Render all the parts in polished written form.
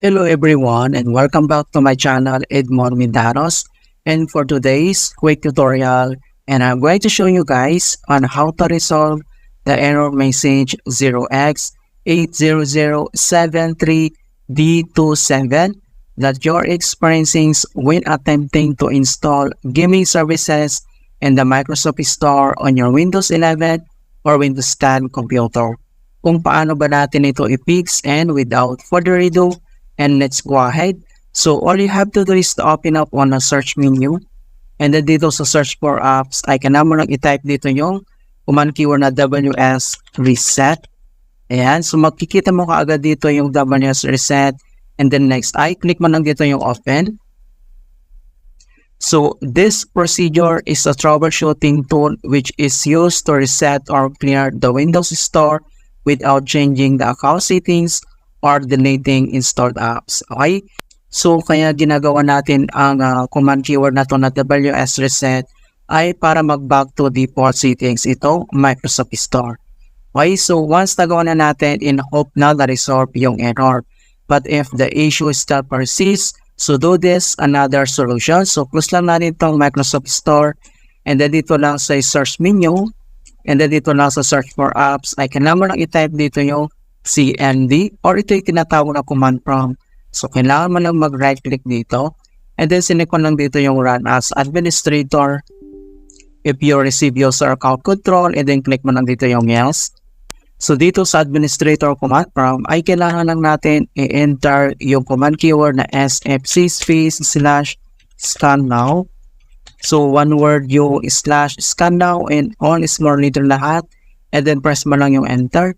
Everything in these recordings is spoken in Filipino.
Hello everyone and welcome back to my channel Edmond Mindaros, and for today's quick tutorial and I'm going to show you guys on how to resolve the error message 0x80073D27 that you're experiencing when attempting to install gaming services in the Microsoft Store on your Windows 11 or Windows 10 computer. Kung paano ba natin ito i-fix, and without further ado, and let's go ahead. So all you have to do is to open up on the search menu. And then dito sa search for apps, ay kailangan mo lang i-type dito yung command keyword na WS reset. Ayan. So makikita mo kaagad dito yung WS reset. And then next ay click mo lang dito yung open. So this procedure is a troubleshooting tool which is used to reset or clear the Windows Store without changing the account settings or deleting installed apps. Okay? So, kaya ginagawa natin ang command keyword na to na WS reset ay para mag-back to default settings ito, Microsoft Store. Okay? So, once nagawa na natin, in hope na na-resolve yung error. But if the issue still persists, so do this another solution. So, close lang natin itong Microsoft Store, and then dito lang sa search menu, and then dito lang sa search for apps, ay kailangan mo lang i-type dito yung CMD or ito yung tinatawag na command prompt. So, kailangan mo lang mag-right click dito and then sinek mo lang dito yung run as administrator if you receive user account control, and then click mo lang dito yung yes. So, dito sa administrator command prompt ay kailangan lang natin i-enter yung command keyword na sfc /scan now. So, one word yung /scan now and all small letter lahat, and then press mo lang yung enter.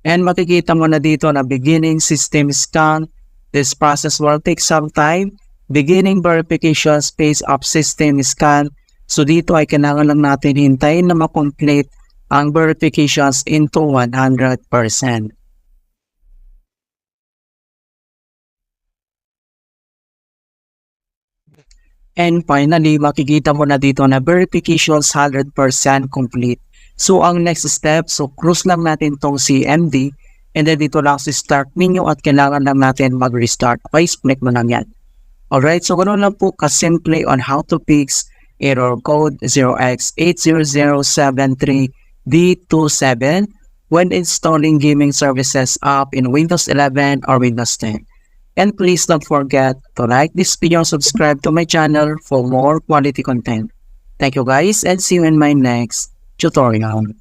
And makikita mo na dito na beginning system scan. This process will take some time. Beginning verification space of system scan. So dito ay kailangan lang natin hintayin na ma-complete ang verifications into 100%. And finally, makikita mo na dito na verifications 100% complete. So, ang next step, so close lang natin tong CMD, and then dito lang sa start menu at kailangan lang natin mag-restart. Okay, click mo lang yan. Alright, so ganoon lang po kasimple on how to fix error code 0x80073D27 when installing gaming services app in Windows 11 or Windows 10. And please don't forget to like this video and subscribe to my channel for more quality content. Thank you guys, and see you in my next tutorial.